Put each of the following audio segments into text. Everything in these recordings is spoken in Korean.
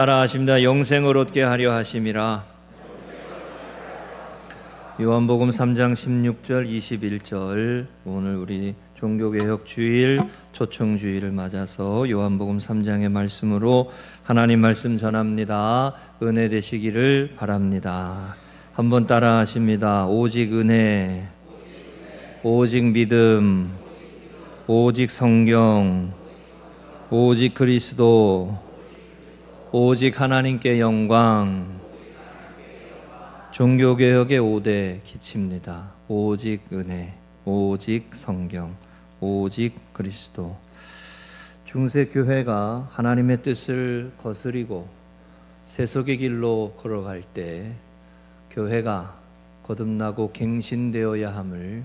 따라하십니다. 영생을 얻게 하려 하심이라. 요한복음 3장 16절 21절. 오늘 우리 종교개혁 주일 초청주일을 맞아서 요한복음 3장의 말씀으로 하나님 말씀 전합니다. 은혜 되시기를 바랍니다. 한번 따라하십니다. 오직 은혜, 오직 믿음, 오직 성경, 오직 그리스도, 오직 하나님께 영광. 종교개혁의 5대 기치입니다. 오직 은혜, 오직 성경, 오직 그리스도. 중세교회가 하나님의 뜻을 거스리고 세속의 길로 걸어갈 때 교회가 거듭나고 갱신되어야 함을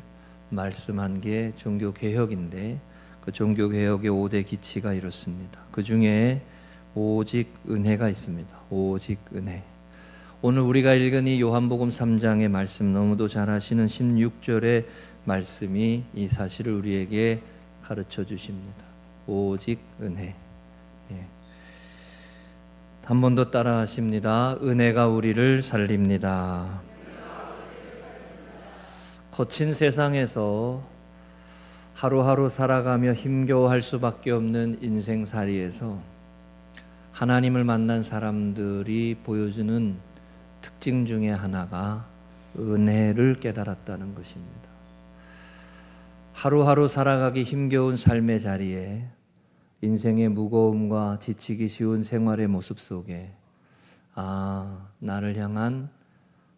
말씀한 게 종교개혁인데, 그 종교개혁의 5대 기치가 이렇습니다. 그 중에 오직 은혜가 있습니다. 오직 은혜. 오늘 우리가 읽은 이 요한복음 3장의 말씀, 너무도 잘 아시는 16절의 말씀이 이 사실을 우리에게 가르쳐 주십니다. 오직 은혜. 한 번 더 따라 하십니다. 은혜가 우리를 살립니다. 거친 세상에서 하루하루 살아가며 힘겨워할 수밖에 없는 인생살이에서 하나님을 만난 사람들이 보여주는 특징 중에 하나가 은혜를 깨달았다는 것입니다. 하루하루 살아가기 힘겨운 삶의 자리에 인생의 무거움과 지치기 쉬운 생활의 모습 속에 나를 향한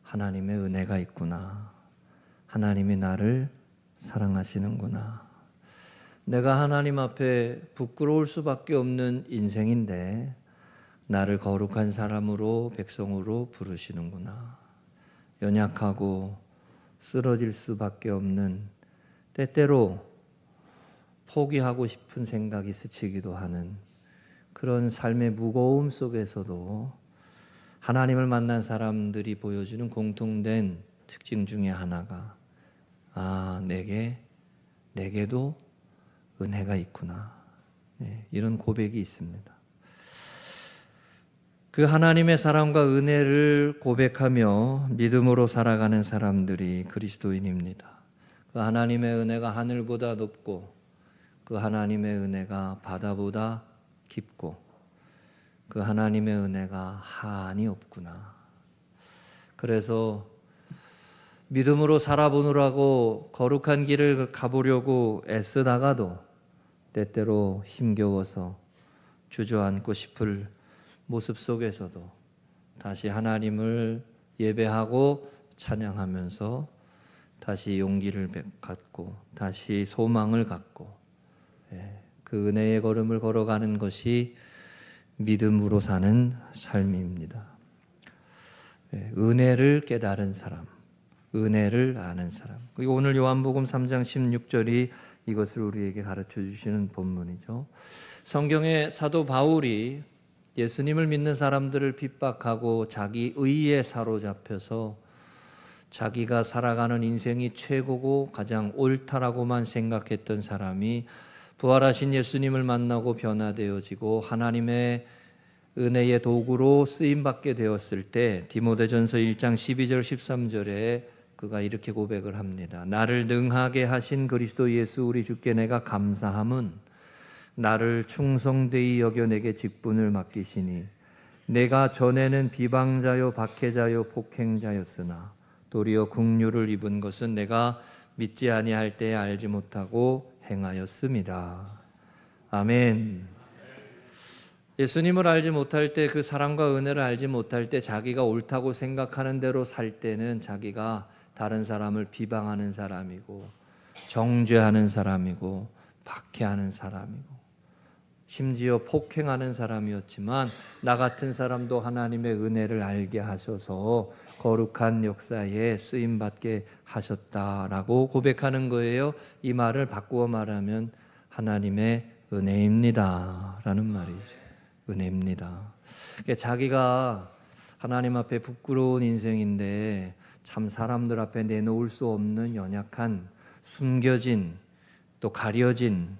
하나님의 은혜가 있구나. 하나님이 나를 사랑하시는구나. 내가 하나님 앞에 부끄러울 수밖에 없는 인생인데 나를 거룩한 사람으로, 백성으로 부르시는구나. 연약하고 쓰러질 수밖에 없는, 때때로 포기하고 싶은 생각이 스치기도 하는 그런 삶의 무거움 속에서도 하나님을 만난 사람들이 보여주는 공통된 특징 중에 하나가 내게도 은혜가 있구나. 이런 고백이 있습니다. 그 하나님의 사랑과 은혜를 고백하며 믿음으로 살아가는 사람들이 그리스도인입니다. 그 하나님의 은혜가 하늘보다 높고, 그 하나님의 은혜가 바다보다 깊고, 그 하나님의 은혜가 한이 없구나. 그래서 믿음으로 살아보느라고 거룩한 길을 가보려고 애쓰다가도 때때로 힘겨워서 주저앉고 싶을 모습 속에서도 다시 하나님을 예배하고 찬양하면서 다시 용기를 갖고 다시 소망을 갖고 그 은혜의 걸음을 걸어가는 것이 믿음으로 사는 삶입니다. 은혜를 깨달은 사람, 은혜를 아는 사람. 그리고 오늘 요한복음 3장 16절이 이것을 우리에게 가르쳐 주시는 본문이죠. 성경의 사도 바울이 예수님을 믿는 사람들을 핍박하고 자기 의에 사로잡혀서 자기가 살아가는 인생이 최고고 가장 옳다라고만 생각했던 사람이 부활하신 예수님을 만나고 변화되어지고 하나님의 은혜의 도구로 쓰임받게 되었을 때 디모데전서 1장 12절 13절에 그가 이렇게 고백을 합니다. 나를 능하게 하신 그리스도 예수 우리 주께 내가 감사함은 나를 충성되이 여겨 내게 직분을 맡기시니 내가 전에는 비방자요 박해자요 폭행자였으나 도리어 긍휼을 입은 것은 내가 믿지 아니할 때에 알지 못하고 행하였음이라. 아멘. 예수님을 알지 못할 때, 그 사랑과 은혜를 알지 못할 때 자기가 옳다고 생각하는 대로 살 때는 자기가 다른 사람을 비방하는 사람이고 정죄하는 사람이고 박해하는 사람이고 심지어 폭행하는 사람이었지만 나 같은 사람도 하나님의 은혜를 알게 하셔서 거룩한 역사에 쓰임받게 하셨다라고 고백하는 거예요. 이 말을 바꾸어 말하면 하나님의 은혜입니다 라는 말이죠. 은혜입니다. 자기가 하나님 앞에 부끄러운 인생인데 참 사람들 앞에 내놓을 수 없는 연약한, 숨겨진, 또 가려진,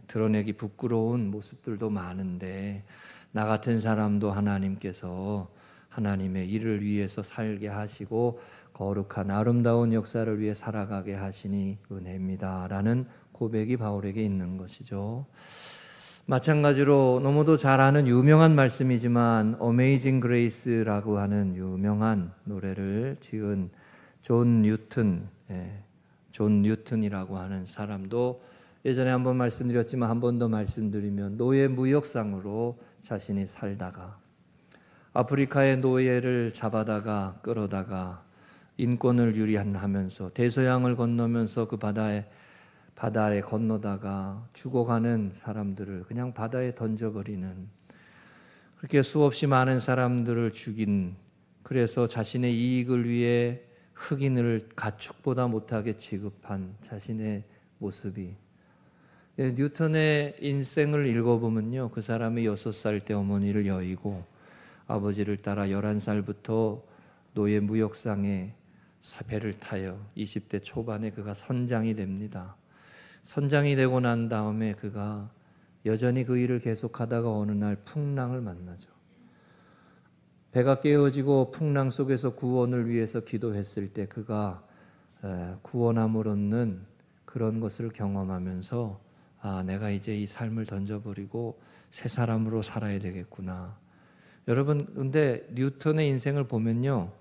드러내기 부끄러운 모습들도 많은데 나 같은 사람도 하나님께서 하나님의 일을 위해서 살게 하시고 거룩한 아름다운 역사를 위해 살아가게 하시니 은혜입니다라는 고백이 바울에게 있는 것이죠. 마찬가지로 너무도 잘 아는 유명한 말씀이지만 어메이징 그레이스라고 하는 유명한 노래를 지은 존 뉴튼이라고 하는 사람도 예전에 한번 말씀드렸지만 한 번 더 말씀드리면 노예 무역상으로 자신이 살다가 아프리카의 노예를 잡아다가 끌어다가 인권을 유리하면서 대서양을 건너면서 그 바다에 건너다가 죽어가는 사람들을 그냥 바다에 던져버리는, 그렇게 수없이 많은 사람들을 죽인, 그래서 자신의 이익을 위해 흑인을 가축보다 못하게 취급한 자신의 모습이, 뉴턴의 인생을 읽어보면요, 그 사람이 6살 때 어머니를 여의고 아버지를 따라 11살부터 노예 무역상에 배를 타요. 20대 초반에 그가 선장이 됩니다. 선장이 되고 난 다음에 그가 여전히 그 일을 계속하다가 어느 날 풍랑을 만나죠. 배가 깨어지고 풍랑 속에서 구원을 위해서 기도했을 때 그가 구원함을 얻는 그런 것을 경험하면서 내가 이제 이 삶을 던져버리고 새 사람으로 살아야 되겠구나. 여러분, 근데 뉴턴의 인생을 보면요,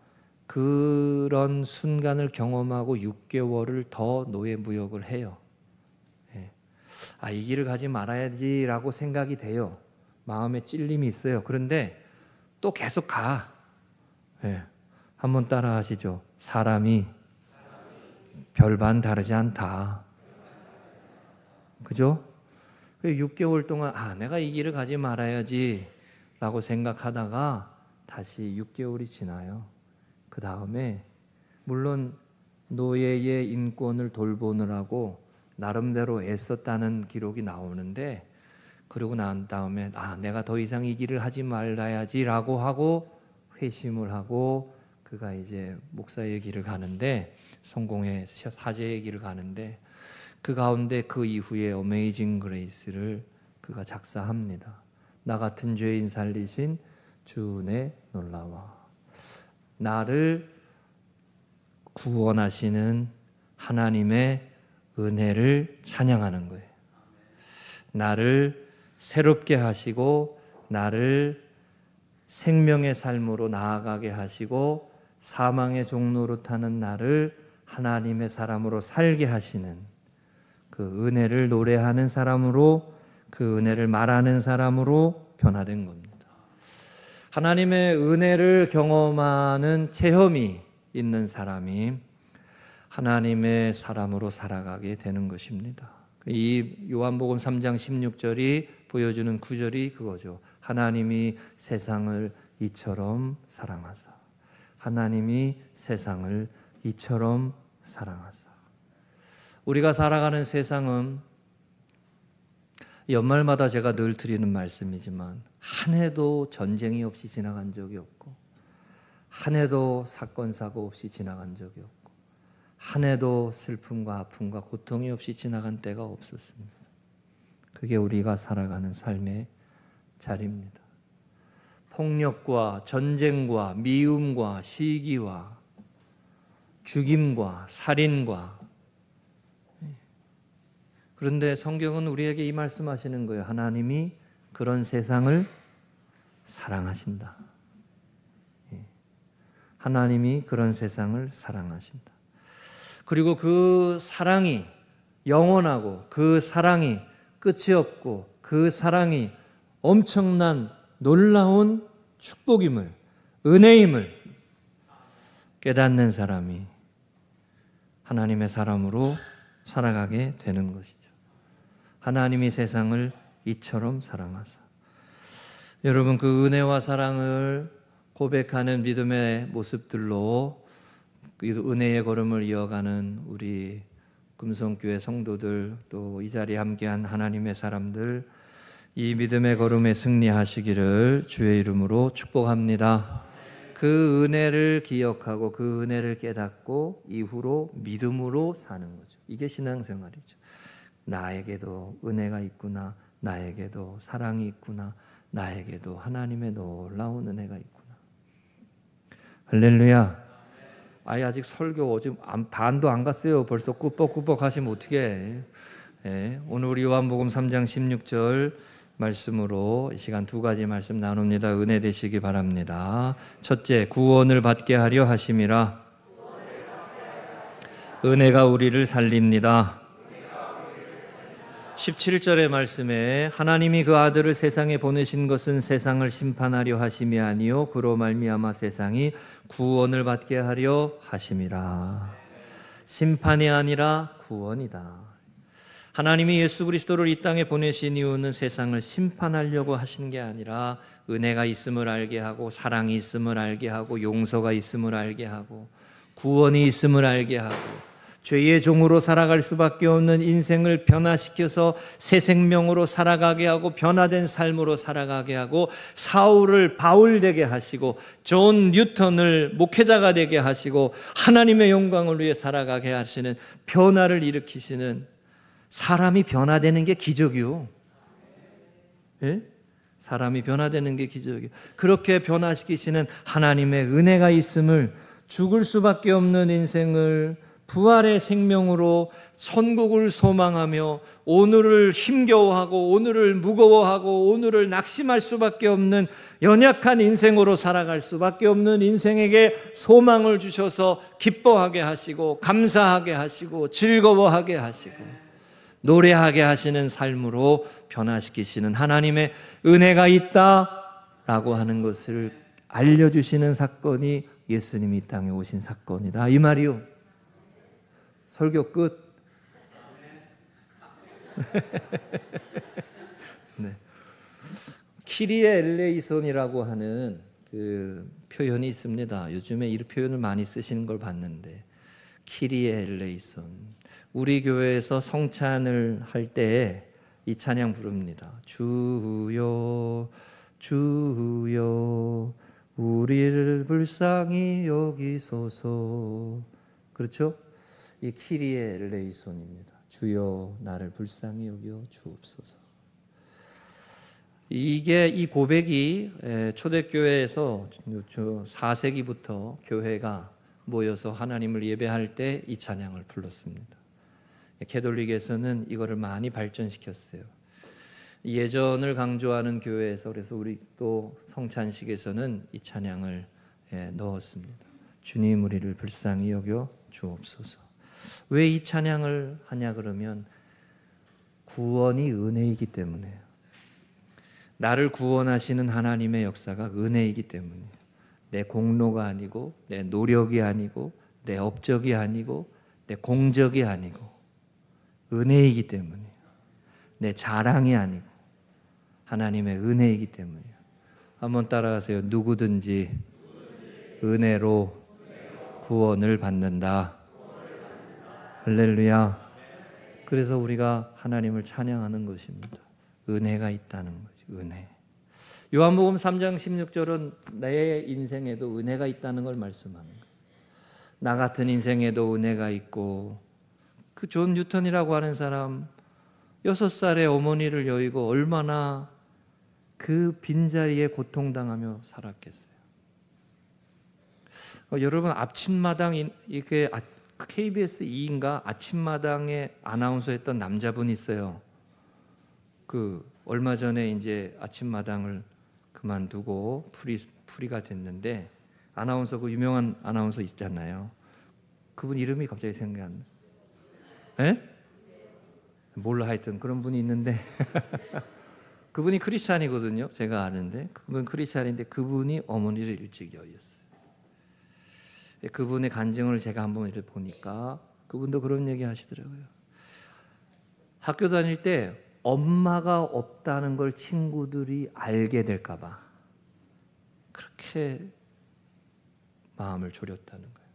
그런 순간을 경험하고 6개월을 더 노예 무역을 해요. 이 길을 가지 말아야지라고 생각이 돼요. 마음에 찔림이 있어요. 그런데 또 계속 가. 한번 따라 하시죠. 사람이 별반 다르지 않다. 그죠? 6개월 동안 내가 이 길을 가지 말아야지 라고 생각하다가 다시 6개월이 지나요. 그 다음에 물론 노예의 인권을 돌보느라고 나름대로 애썼다는 기록이 나오는데, 그러고 난 다음에 내가 더 이상 이 길을 하지 말아야지 라고 하고 회심을 하고 그가 이제 목사의 길을 가는데, 성공의 사제의 길을 가는데, 그 가운데 그 이후에 어메이징 그레이스를 그가 작사합니다. 나 같은 죄인 살리신 주 은혜 놀라와. 나를 구원하시는 하나님의 은혜를 찬양하는 거예요. 나를 새롭게 하시고 나를 생명의 삶으로 나아가게 하시고 사망의 종로로 타는 나를 하나님의 사람으로 살게 하시는 그 은혜를 노래하는 사람으로, 그 은혜를 말하는 사람으로 변화된 겁니다. 하나님의 은혜를 경험하는 체험이 있는 사람이 하나님의 사람으로 살아가게 되는 것입니다. 이 요한복음 3장 16절이 보여주는 구절이 그거죠. 하나님이 세상을 이처럼 사랑하사. 하나님이 세상을 이처럼 사랑하사. 우리가 살아가는 세상은 연말마다 제가 늘 드리는 말씀이지만 한 해도 전쟁이 없이 지나간 적이 없고, 한 해도 사건 사고 없이 지나간 적이 없고, 한 해도 슬픔과 아픔과 고통이 없이 지나간 때가 없었습니다. 그게 우리가 살아가는 삶의 자리입니다. 폭력과 전쟁과 미움과 시기와 죽임과 살인과, 그런데 성경은 우리에게 이 말씀하시는 거예요. 하나님이 그런 세상을 사랑하신다. 하나님이 그런 세상을 사랑하신다. 그리고 그 사랑이 영원하고 그 사랑이 끝이 없고 그 사랑이 엄청난 놀라운 축복임을, 은혜임을 깨닫는 사람이 하나님의 사람으로 살아가게 되는 것이죠. 하나님이 세상을 이처럼 사랑하사. 여러분, 그 은혜와 사랑을 고백하는 믿음의 모습들로 은혜의 걸음을 이어가는 우리 금성교회 성도들, 또 이 자리에 함께한 하나님의 사람들, 이 믿음의 걸음에 승리하시기를 주의 이름으로 축복합니다. 그 은혜를 기억하고 그 은혜를 깨닫고 이후로 믿음으로 사는 거죠. 이게 신앙생활이죠. 나에게도 은혜가 있구나, 나에게도 사랑이 있구나, 나에게도 하나님의 놀라운 은혜가 있구나. 할렐루야. 아직 설교 지금 반도 안 갔어요. 벌써 꾸벅꾸벅 하시면 어떡해. 예, 오늘 우리 요한복음 3장 16절 말씀으로 이 시간 두 가지 말씀 나눕니다. 은혜 되시기 바랍니다. 첫째, 구원을 받게 하려 하심이라. 은혜가 우리를 살립니다. 17절의 말씀에 하나님이 그 아들을 세상에 보내신 것은 세상을 심판하려 하심이 아니요 그로 말미암아 세상이 구원을 받게 하려 하심이라. 심판이 아니라 구원이다. 하나님이 예수 그리스도를 이 땅에 보내신 이유는 세상을 심판하려고 하신 게 아니라 은혜가 있음을 알게 하고 사랑이 있음을 알게 하고 용서가 있음을 알게 하고 구원이 있음을 알게 하고 죄의 종으로 살아갈 수밖에 없는 인생을 변화시켜서 새 생명으로 살아가게 하고 변화된 삶으로 살아가게 하고 사울을 바울 되게 하시고 존 뉴턴을 목회자가 되게 하시고 하나님의 영광을 위해 살아가게 하시는 변화를 일으키시는 사람이 변화되는 게 기적이요. 예? 사람이 변화되는 게 기적이요. 그렇게 변화시키시는 하나님의 은혜가 있음을 죽을 수밖에 없는 인생을 부활의 생명으로 천국을 소망하며 오늘을 힘겨워하고 오늘을 무거워하고 오늘을 낙심할 수밖에 없는 연약한 인생으로 살아갈 수밖에 없는 인생에게 소망을 주셔서 기뻐하게 하시고 감사하게 하시고 즐거워하게 하시고 노래하게 하시는 삶으로 변화시키시는 하나님의 은혜가 있다라고 하는 것을 알려주시는 사건이 예수님이 이 땅에 오신 사건이다 이 말이요. 설교 끝. 네. 키리에 엘레이손이라고 하는 그 표현이 있습니다. 요즘에 이 표현을 많이 쓰시는 걸 봤는데 키리에 엘레이손. 우리 교회에서 성찬을 할 때에 이 찬양 부릅니다. 주여 주여 우리를 불쌍히 여기소서. 그렇죠? 이 키리에 엘레이손입니다. 주여 나를 불쌍히 여겨 주옵소서. 이게 이 고백이 초대교회에서 4세기부터 교회가 모여서 하나님을 예배할 때 이 찬양을 불렀습니다. 캐톨릭에서는 이거를 많이 발전시켰어요. 예전을 강조하는 교회에서 그래서 우리 또 성찬식에서는 이 찬양을 넣었습니다. 주님 우리를 불쌍히 여겨 주옵소서. 왜 이 찬양을 하냐 그러면 구원이 은혜이기 때문에요. 나를 구원하시는 하나님의 역사가 은혜이기 때문이에요. 내 공로가 아니고 내 노력이 아니고 내 업적이 아니고 내 공적이 아니고 은혜이기 때문이에요. 내 자랑이 아니고 하나님의 은혜이기 때문이에요. 한번 따라하세요. 누구든지 은혜로 구원을 받는다. 할렐루야. 그래서 우리가 하나님을 찬양하는 것입니다. 은혜가 있다는 거죠. 은혜. 요한복음 3장 16절은 내 인생에도 은혜가 있다는 걸 말씀하는 거예요. 나 같은 인생에도 은혜가 있고 그 존 뉴턴이라고 하는 사람 6살의 어머니를 여의고 얼마나 그 빈자리에 고통당하며 살았겠어요. 여러분 아침마당 이게 KBS 2인가 아침마당에 아나운서 했던 남자분이 있어요. 그 얼마 전에 이제 아침마당을 그만두고 프리가 됐는데 아나운서 그 유명한 아나운서 있잖아요. 그분 이름이 갑자기 생각이 안 나. 에? 몰라 하여튼 그런 분이 있는데 그분이 크리스찬이거든요. 제가 아는데 그분 크리스찬인데 그분이 어머니를 일찍 여의었어요. 그분의 간증을 제가 한번 이렇게 보니까 그분도 그런 얘기 하시더라고요. 학교 다닐 때 엄마가 없다는 걸 친구들이 알게 될까 봐 그렇게 마음을 졸였다는 거예요.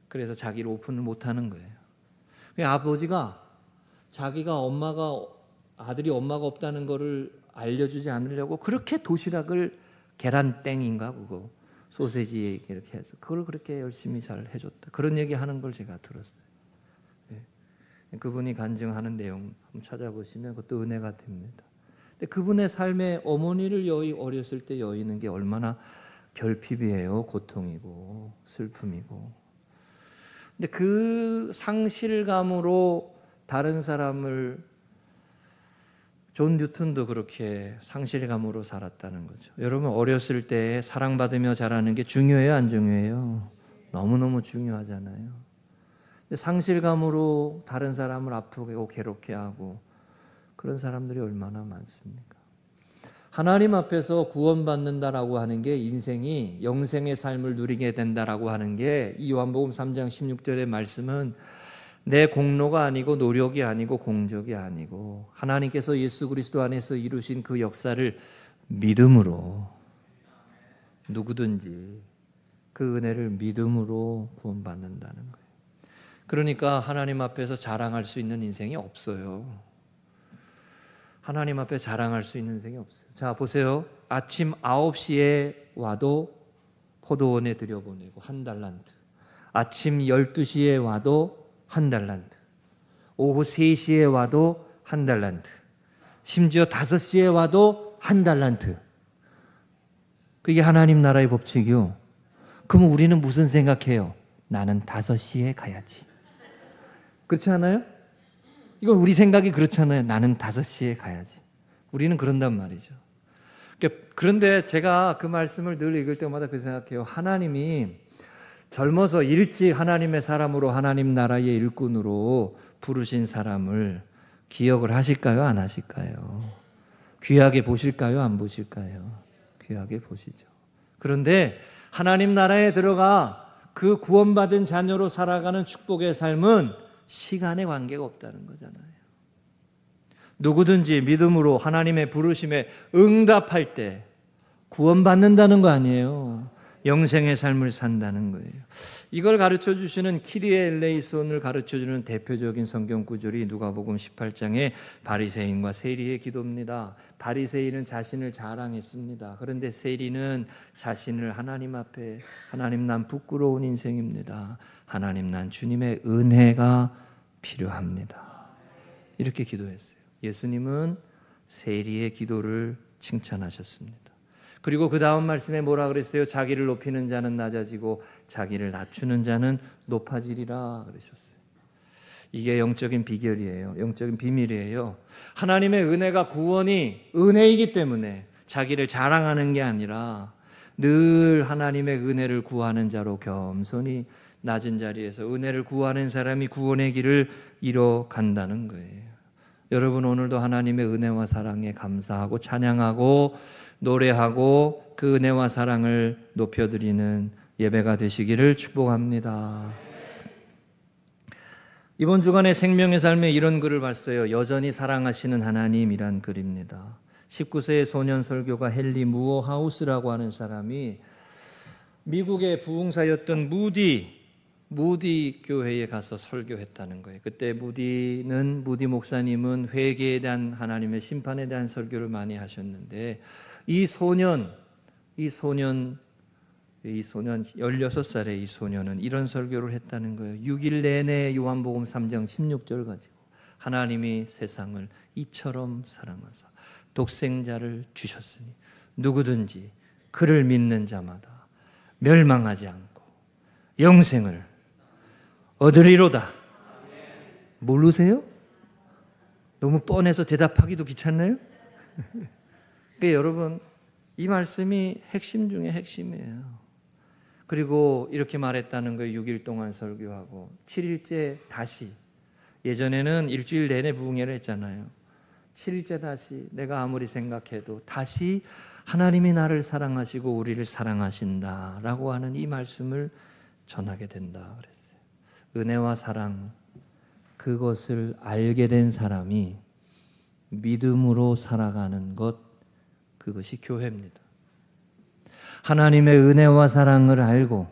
그래서 자기를 오픈을 못하는 거예요. 아버지가 자기가 아들이 엄마가 없다는 거를 알려주지 않으려고 그렇게 도시락을 계란땡인가 그거 소세지 이렇게 해서 그걸 그렇게 열심히 잘 해줬다. 그런 얘기하는 걸 제가 들었어요. 예. 그분이 간증하는 내용 한번 찾아보시면 그것도 은혜가 됩니다. 근데 그분의 삶에 어머니를 어렸을 때 여의는 게 얼마나 결핍이에요. 고통이고 슬픔이고. 근데 그 상실감으로 다른 사람을, 존 뉴턴도 그렇게 상실감으로 살았다는 거죠. 여러분, 어렸을 때 사랑받으며 자라는 게 중요해요, 안 중요해요? 너무너무 중요하잖아요. 근데 상실감으로 다른 사람을 아프고 괴롭게 하고 그런 사람들이 얼마나 많습니까? 하나님 앞에서 구원받는다라고 하는 게, 인생이 영생의 삶을 누리게 된다라고 하는 게, 이 요한복음 3장 16절의 말씀은 내 공로가 아니고 노력이 아니고 공적이 아니고 하나님께서 예수 그리스도 안에서 이루신 그 역사를 믿음으로, 누구든지 그 은혜를 믿음으로 구원받는다는 거예요. 그러니까 하나님 앞에서 자랑할 수 있는 인생이 없어요. 하나님 앞에 자랑할 수 있는 인생이 없어요. 자, 보세요. 아침 9시에 와도 포도원에 들여보내고 한 달란트, 아침 12시에 와도 한 달란트, 오후 3시에 와도 한 달란트, 심지어 5시에 와도 한 달란트. 그게 하나님 나라의 법칙이요. 그러면 우리는 무슨 생각해요? 나는 5시에 가야지. 그렇지 않아요? 이건 우리 생각이 그렇잖아요. 나는 5시에 가야지. 우리는 그런단 말이죠. 그런데 제가 그 말씀을 늘 읽을 때마다 그 생각해요. 하나님이 젊어서 일찍 하나님의 사람으로, 하나님 나라의 일꾼으로 부르신 사람을 기억을 하실까요? 안 하실까요? 귀하게 보실까요? 안 보실까요? 귀하게 보시죠. 그런데 하나님 나라에 들어가 그 구원받은 자녀로 살아가는 축복의 삶은 시간에 관계가 없다는 거잖아요. 누구든지 믿음으로 하나님의 부르심에 응답할 때 구원받는다는 거 아니에요. 영생의 삶을 산다는 거예요. 이걸 가르쳐 주시는 키리에 엘레이손을 가르쳐 주는 대표적인 성경 구절이 누가복음 18장의 바리새인과 세리의 기도입니다. 바리새인은 자신을 자랑했습니다. 그런데 세리는 자신을 하나님 앞에, 하나님 난 부끄러운 인생입니다. 하나님 난 주님의 은혜가 필요합니다. 이렇게 기도했어요. 예수님은 세리의 기도를 칭찬하셨습니다. 그리고 그 다음 말씀에 뭐라 그랬어요? 자기를 높이는 자는 낮아지고 자기를 낮추는 자는 높아지리라 그러셨어요. 이게 영적인 비결이에요. 영적인 비밀이에요. 하나님의 은혜가, 구원이 은혜이기 때문에 자기를 자랑하는 게 아니라 늘 하나님의 은혜를 구하는 자로 겸손히 낮은 자리에서 은혜를 구하는 사람이 구원의 길을 이뤄간다는 거예요. 여러분, 오늘도 하나님의 은혜와 사랑에 감사하고 찬양하고 노래하고 그 은혜와 사랑을 높여드리는 예배가 되시기를 축복합니다. 이번 주간에 생명의 삶에 이런 글을 봤어요. 여전히 사랑하시는 하나님이란 글입니다. 19세의 소년 설교가 헨리 무어하우스라고 하는 사람이 미국의 부흥사였던 무디 교회에 가서 설교했다는 거예요. 그때 무디 목사님은 회개에 대한, 하나님의 심판에 대한 설교를 많이 하셨는데 이 소년 16살의 이 소년은 이런 설교를 했다는 거예요. 6일 내내 요한복음 3장 16절 가지고 하나님이 세상을 이처럼 사랑하사 독생자를 주셨으니 누구든지 그를 믿는 자마다 멸망하지 않고 영생을 얻으리로다. 모르세요? 너무 뻔해서 대답하기도 귀찮나요? 그러니까 여러분, 이 말씀이 핵심 중에 핵심이에요. 그리고 이렇게 말했다는 거예요. 6일 동안 설교하고 7일째 다시, 예전에는 일주일 내내 부흥회를 했잖아요. 7일째 다시, 내가 아무리 생각해도 다시 하나님이 나를 사랑하시고 우리를 사랑하신다라고 하는 이 말씀을 전하게 된다 그랬어요. 은혜와 사랑, 그것을 알게 된 사람이 믿음으로 살아가는 것, 그것이 교회입니다. 하나님의 은혜와 사랑을 알고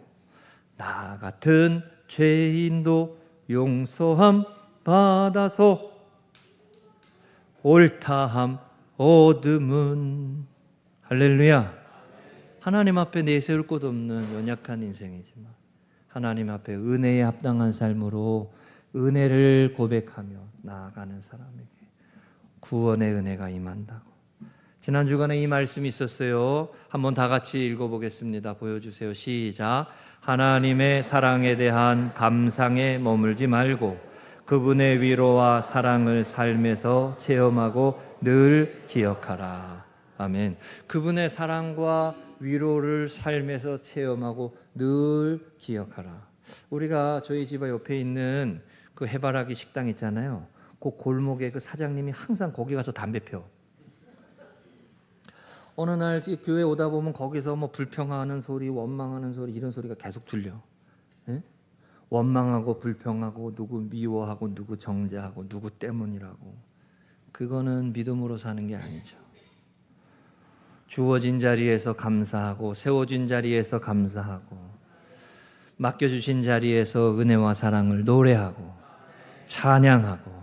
나 같은 죄인도 용서함 받아서 옳다함 얻음은, 할렐루야. 하나님 앞에 내세울 곳 없는 연약한 인생이지만 하나님 앞에 은혜에 합당한 삶으로 은혜를 고백하며 나아가는 사람에게 구원의 은혜가 임한다고. 지난 주간에 이 말씀이 있었어요. 한번 다 같이 읽어보겠습니다. 보여주세요. 시작. 하나님의 사랑에 대한 감상에 머물지 말고 그분의 위로와 사랑을 삶에서 체험하고 늘 기억하라. 아멘. 그분의 사랑과 위로를 삶에서 체험하고 늘 기억하라. 우리가 저희 집 옆에 있는 그 해바라기 식당 있잖아요. 그 골목에 그 사장님이 항상 거기 가서 담배 펴. 어느 날 교회 오다 보면 거기서 뭐 불평하는 소리, 원망하는 소리, 이런 소리가 계속 들려. 예? 원망하고 불평하고 누구 미워하고 누구 정죄하고 누구 때문이라고. 그거는 믿음으로 사는 게 아니죠. 주어진 자리에서 감사하고 세워진 자리에서 감사하고 맡겨주신 자리에서 은혜와 사랑을 노래하고 찬양하고.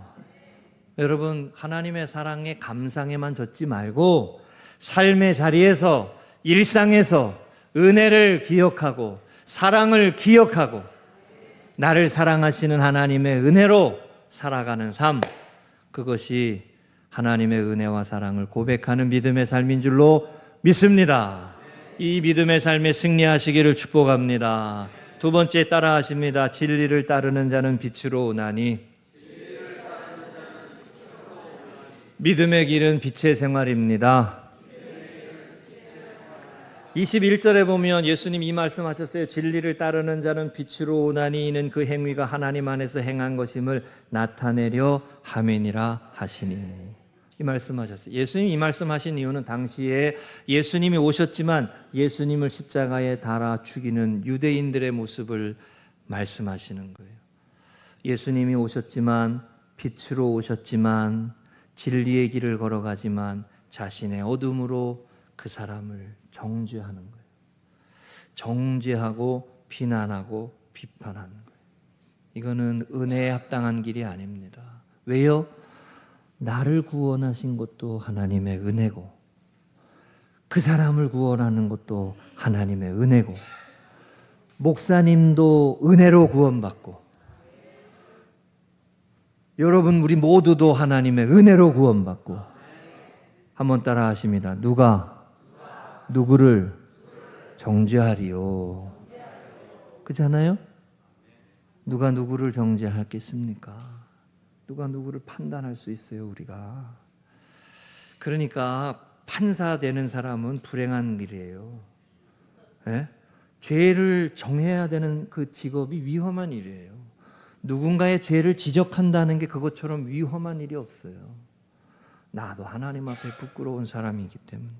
여러분, 하나님의 사랑에 감상에만 젖지 말고 삶의 자리에서, 일상에서 은혜를 기억하고 사랑을 기억하고 나를 사랑하시는 하나님의 은혜로 살아가는 삶, 그것이 하나님의 은혜와 사랑을 고백하는 믿음의 삶인 줄로 믿습니다. 이 믿음의 삶에 승리하시기를 축복합니다. 두 번째 따라하십니다. 진리를 따르는 자는 빛으로 오나니. 믿음의 길은 빛의 생활입니다. 21절에 보면 예수님 이 말씀하셨어요. 진리를 따르는 자는 빛으로 오나니 이는 그 행위가 하나님 안에서 행한 것임을 나타내려 함이니라 하시니. 이 말씀하셨어요. 예수님 이 말씀하신 이유는 당시에 예수님이 오셨지만 예수님을 십자가에 달아 죽이는 유대인들의 모습을 말씀하시는 거예요. 예수님이 오셨지만, 빛으로 오셨지만, 진리의 길을 걸어가지만 자신의 어둠으로 그 사람을 정죄하는 거예요. 정죄하고 비난하고 비판하는 거예요. 이거는 은혜에 합당한 길이 아닙니다. 왜요? 나를 구원하신 것도 하나님의 은혜고 그 사람을 구원하는 것도 하나님의 은혜고 목사님도 은혜로 구원받고 여러분 우리 모두도 하나님의 은혜로 구원받고. 한번 따라 하십니다. 누가 누구를 정죄하리요. 그렇잖아요? 누가 누구를 정죄하겠습니까? 누가 누구를 판단할 수 있어요, 우리가. 그러니까 판사 되는 사람은 불행한 일이에요. 예? 죄를 정해야 되는 그 직업이 위험한 일이에요. 누군가의 죄를 지적한다는 게 그것처럼 위험한 일이 없어요. 나도 하나님 앞에 부끄러운 사람이기 때문에.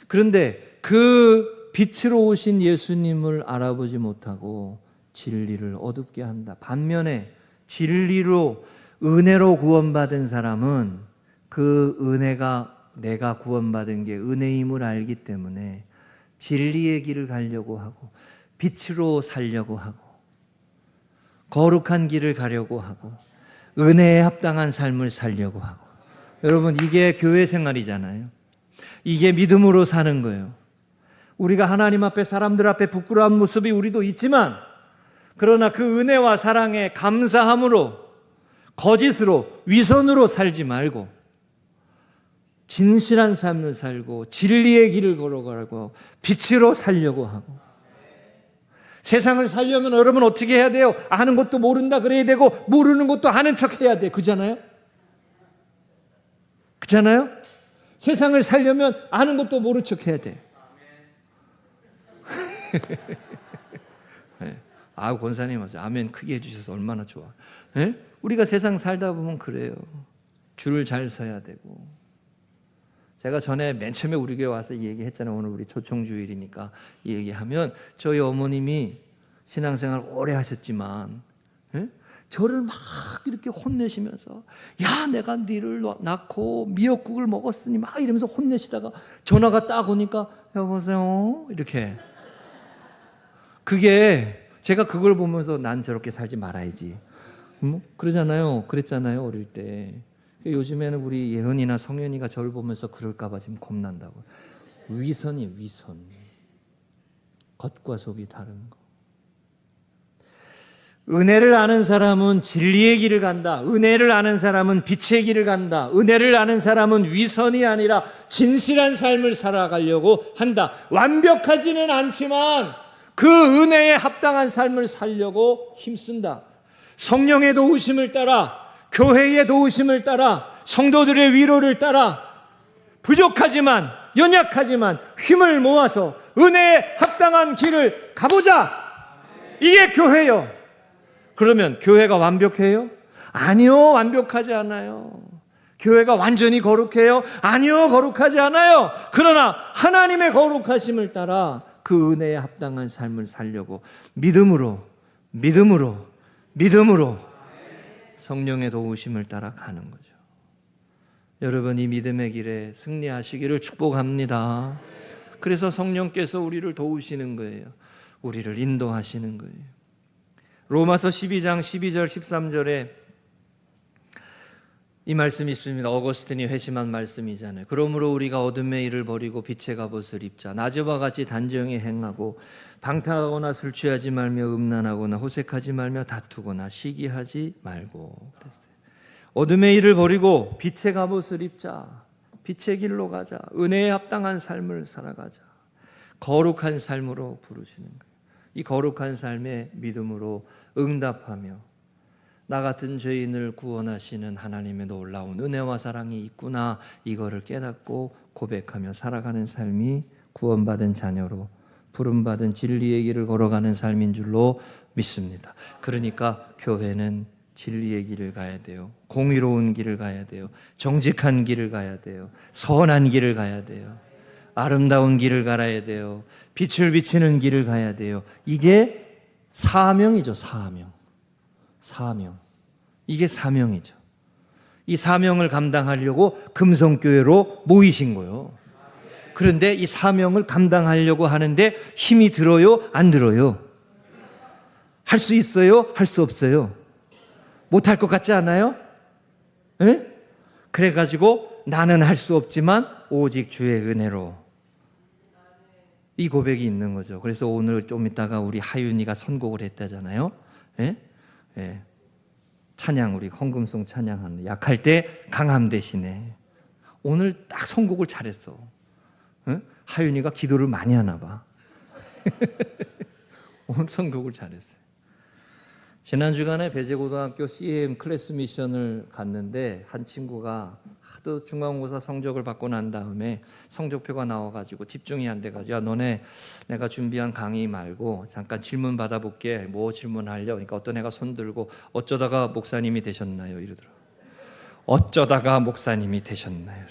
그런데 그 빛으로 오신 예수님을 알아보지 못하고 진리를 어둡게 한다. 반면에 진리로 은혜로 구원받은 사람은 그 은혜가 내가 구원받은 게 은혜임을 알기 때문에 진리의 길을 가려고 하고 빛으로 살려고 하고 거룩한 길을 가려고 하고 은혜에 합당한 삶을 살려고 하고. 여러분, 이게 교회 생활이잖아요. 이게 믿음으로 사는 거예요. 우리가 하나님 앞에 사람들 앞에 부끄러운 모습이 우리도 있지만 그러나 그 은혜와 사랑에 감사함으로 거짓으로 위선으로 살지 말고 진실한 삶을 살고 진리의 길을 걸어가고 빛으로 살려고 하고. 세상을 살려면 여러분 어떻게 해야 돼요? 아는 것도 모른다 그래야 되고 모르는 것도 아는 척 해야 돼. 그잖아요? 그렇잖아요? 세상을 살려면 아는 것도 모른 척 해야 돼. 네. 아, 권사님 맞아. 아멘 크게 해주셔서 얼마나 좋아. 네? 우리가 세상 살다 보면 그래요. 줄을 잘 서야 되고. 제가 전에 맨 처음에 우리 교회 와서 이 얘기했잖아요. 오늘 우리 초청주일이니까 이 얘기하면 저희 어머님이 신앙생활 오래 하셨지만 네? 저를 막 이렇게 혼내시면서 야 내가 너를 낳고 미역국을 먹었으니 막 이러면서 혼내시다가 전화가 딱 오니까 여보세요 이렇게. 그게 제가 그걸 보면서 난 저렇게 살지 말아야지 그러잖아요. 그랬잖아요 어릴 때. 요즘에는 우리 예은이나 성현이가 저를 보면서 그럴까 봐 지금 겁난다고. 위선이에요. 위선. 겉과 속이 다른 거. 은혜를 아는 사람은 진리의 길을 간다. 은혜를 아는 사람은 빛의 길을 간다. 은혜를 아는 사람은 위선이 아니라 진실한 삶을 살아가려고 한다. 완벽하지는 않지만 그 은혜에 합당한 삶을 살려고 힘쓴다. 성령의 도우심을 따라, 교회의 도우심을 따라, 성도들의 위로를 따라 부족하지만, 연약하지만 힘을 모아서 은혜에 합당한 길을 가보자. 이게 교회요. 그러면 교회가 완벽해요? 아니요, 완벽하지 않아요. 교회가 완전히 거룩해요? 아니요, 거룩하지 않아요. 그러나 하나님의 거룩하심을 따라 그 은혜에 합당한 삶을 살려고 믿음으로 성령의 도우심을 따라 가는 거죠. 여러분, 이 믿음의 길에 승리하시기를 축복합니다. 그래서 성령께서 우리를 도우시는 거예요. 우리를 인도하시는 거예요. 로마서 12장 12절 13절에 이 말씀이 있습니다. 어거스틴이 회심한 말씀이잖아요. 그러므로 우리가 어둠의 일을 버리고 빛의 갑옷을 입자. 낮에와 같이 단정히 행하고 방탕하거나 술 취하지 말며 음란하거나 호색하지 말며 다투거나 시기하지 말고 그랬어요. 어둠의 일을 버리고 빛의 갑옷을 입자. 빛의 길로 가자. 은혜에 합당한 삶을 살아가자. 거룩한 삶으로 부르시는 거예요. 이 거룩한 삶에 믿음으로 응답하며 나 같은 죄인을 구원하시는 하나님의 놀라운 은혜와 사랑이 있구나, 이거를 깨닫고 고백하며 살아가는 삶이 구원받은 자녀로 부름받은 진리의 길을 걸어가는 삶인 줄로 믿습니다. 그러니까 교회는 진리의 길을 가야 돼요. 공의로운 길을 가야 돼요. 정직한 길을 가야 돼요. 선한 길을 가야 돼요. 아름다운 길을 가야 돼요. 빛을 비치는 길을 가야 돼요. 이게 사명이죠. 사명. 이게 사명이죠. 이 사명을 감당하려고 금성교회로 모이신 거예요. 그런데 이 사명을 감당하려고 하는데 힘이 들어요? 안 들어요? 할 수 있어요? 할 수 없어요? 못할 것 같지 않아요? 네? 그래가지고 나는 할 수 없지만 오직 주의 은혜로, 이 고백이 있는 거죠. 그래서 오늘 좀 이따가 우리 하윤이가 선곡을 했다잖아요. 예? 예. 찬양, 우리 헌금송 찬양하는 약할 때 강함 대신에 오늘 딱 선곡을 잘했어. 예? 하윤이가 기도를 많이 하나 봐. 오늘 선곡을 잘했어요. 지난 주간에 배재고등학교 CM 클래스 미션을 갔는데 한 친구가 하도 중간고사 성적을 받고 난 다음에 성적표가 나와가지고 집중이 안 돼가지고, 야 너네 내가 준비한 강의 말고 잠깐 질문 받아볼게. 뭐 질문하려? 그러니까 어떤 애가 손 들고 어쩌다가 목사님이 되셨나요? 이러더라고. 어쩌다가 목사님이 되셨나요?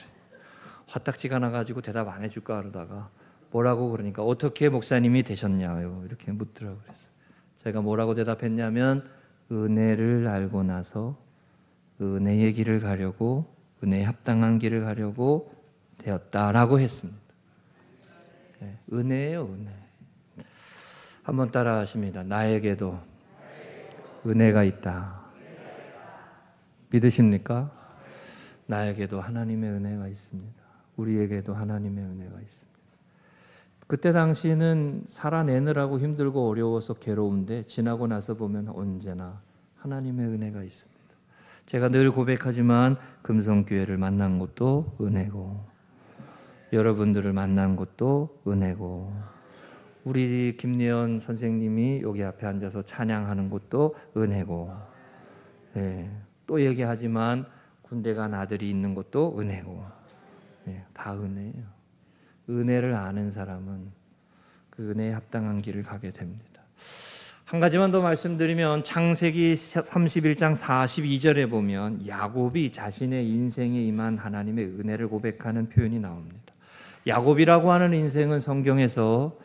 화딱지가 나가지고 대답 안 해줄까 그러다가 뭐라고 그러니까 어떻게 목사님이 되셨냐요? 이렇게 묻더라고요. 그래서 제가 뭐라고 대답했냐면 은혜를 알고 나서 은혜의 길을 가려고, 은혜에 합당한 길을 가려고 되었다라고 했습니다. 네, 은혜예요, 은혜. 한번 따라 하십니다. 나에게도 은혜가 있다. 믿으십니까? 나에게도 하나님의 은혜가 있습니다. 우리에게도 하나님의 은혜가 있습니다. 그때 당시에는 살아내느라고 힘들고 어려워서 괴로운데 지나고 나서 보면 언제나 하나님의 은혜가 있습니다. 제가 늘 고백하지만 금성교회를 만난 것도 은혜고, 여러분들을 만난 것도 은혜고, 우리 김예원 선생님이 여기 앞에 앉아서 찬양하는 것도 은혜고, 예, 또 얘기하지만 군대 간 아들이 있는 것도 은혜고, 예, 다 은혜예요. 은혜를 아는 사람은 그 은혜에 합당한 길을 가게 됩니다. 한 가지만 더 말씀드리면 창세기 31장 42절에 보면 야곱이 자신의 인생에 임한 하나님의 은혜를 고백하는 표현이 나옵니다. 야곱이라고 하는 인생은 성경에서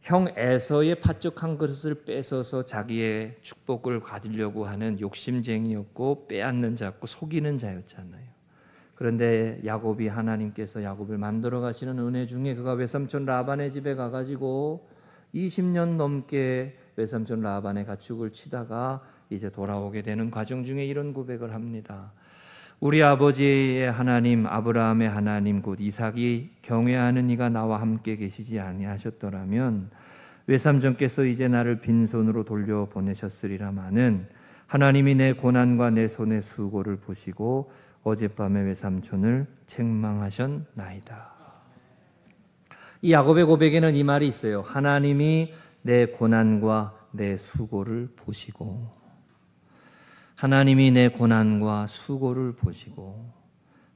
형 에서의 팥죽 한 그릇을 뺏어서 자기의 축복을 가지려고 하는 욕심쟁이였고 빼앗는 자고 속이는 자였잖아요. 그런데 야곱이 하나님께서 야곱을 만들어 가시는 은혜 중에 그가 외삼촌 라반의 집에 가가지고 20년 넘게 외삼촌 라반의 가축을 치다가 이제 돌아오게 되는 과정 중에 이런 고백을 합니다. 우리 아버지의 하나님 아브라함의 하나님 곧 이삭이 경외하는 이가 나와 함께 계시지 아니하셨더라면 외삼전께서 이제 나를 빈손으로 돌려보내셨으리라마는 하나님이 내 고난과 내 손의 수고를 보시고 어젯밤에 외삼촌을 책망하셨나이다. 이 야곱의 고백에는 이 말이 있어요. 하나님이 내 고난과 내 수고를 보시고, 하나님이 내 고난과 수고를 보시고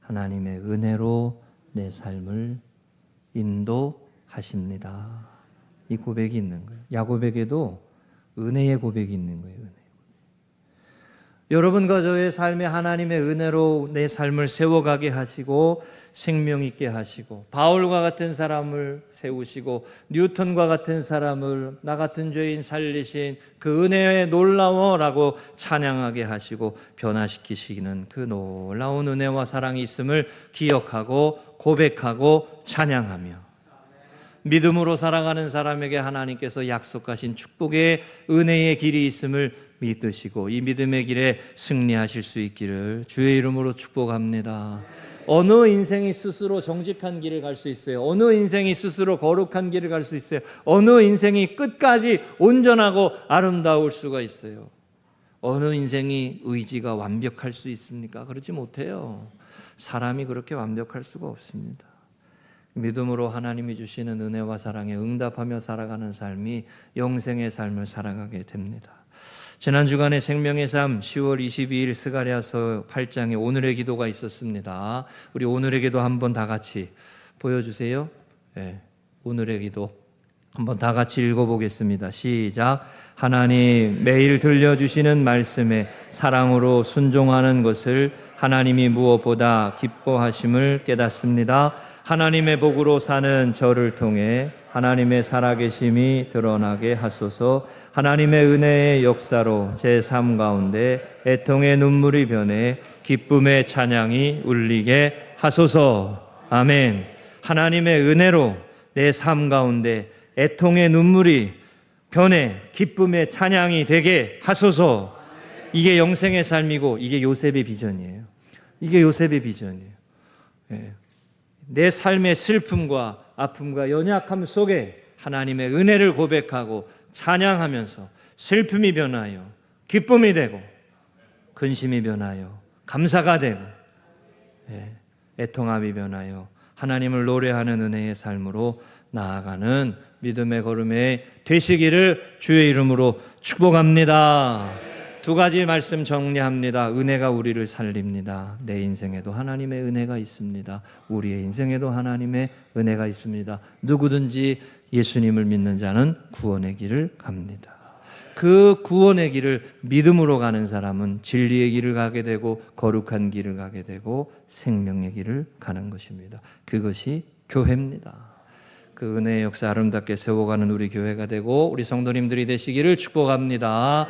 하나님의 은혜로 내 삶을 인도하십니다. 이 고백이 있는 거예요. 야곱에게도 은혜의 고백이 있는 거예요. 은혜. 여러분과 저의 삶에 하나님의 은혜로 내 삶을 세워가게 하시고 생명 있게 하시고 바울과 같은 사람을 세우시고 뉴턴과 같은 사람을 나 같은 죄인 살리신 그 은혜에 놀라워라고 찬양하게 하시고 변화시키시는 그 놀라운 은혜와 사랑이 있음을 기억하고 고백하고 찬양하며 믿음으로 살아가는 사람에게 하나님께서 약속하신 축복의 은혜의 길이 있음을 믿으시고 이 믿음의 길에 승리하실 수 있기를 주의 이름으로 축복합니다. 어느 인생이 스스로 정직한 길을 갈 수 있어요. 어느 인생이 스스로 거룩한 길을 갈 수 있어요. 어느 인생이 끝까지 온전하고 아름다울 수가 있어요. 어느 인생이 의지가 완벽할 수 있습니까? 그렇지 못해요. 사람이 그렇게 완벽할 수가 없습니다. 믿음으로 하나님이 주시는 은혜와 사랑에 응답하며 살아가는 삶이 영생의 삶을 살아가게 됩니다. 지난 주간에 생명의 삶 10월 22일 스가랴서 8장에 오늘의 기도가 있었습니다. 우리 오늘의 기도 한번 다 같이 보여주세요. 네, 오늘의 기도 한번 다 같이 읽어보겠습니다. 시작. 하나님 매일 들려주시는 말씀에 사랑으로 순종하는 것을 하나님이 무엇보다 기뻐하심을 깨닫습니다. 하나님의 복으로 사는 저를 통해 하나님의 살아계심이 드러나게 하소서. 하나님의 은혜의 역사로 제 삶 가운데 애통의 눈물이 변해 기쁨의 찬양이 울리게 하소서. 아멘. 하나님의 은혜로 내 삶 가운데 애통의 눈물이 변해 기쁨의 찬양이 되게 하소서. 이게 영생의 삶이고 이게 요셉의 비전이에요. 이게 요셉의 비전이에요. 네. 내 삶의 슬픔과 아픔과 연약함 속에 하나님의 은혜를 고백하고 찬양하면서 슬픔이 변하여 기쁨이 되고 근심이 변하여 감사가 되고 애통함이 변하여 하나님을 노래하는 은혜의 삶으로 나아가는 믿음의 걸음에 되시기를 주의 이름으로 축복합니다. 두 가지 말씀 정리합니다. 은혜가 우리를 살립니다. 내 인생에도 하나님의 은혜가 있습니다. 우리의 인생에도 하나님의 은혜가 있습니다. 누구든지 예수님을 믿는 자는 구원의 길을 갑니다. 그 구원의 길을 믿음으로 가는 사람은 진리의 길을 가게 되고 거룩한 길을 가게 되고 생명의 길을 가는 것입니다. 그것이 교회입니다. 그 은혜의 역사 아름답게 세워가는 우리 교회가 되고 우리 성도님들이 되시기를 축복합니다.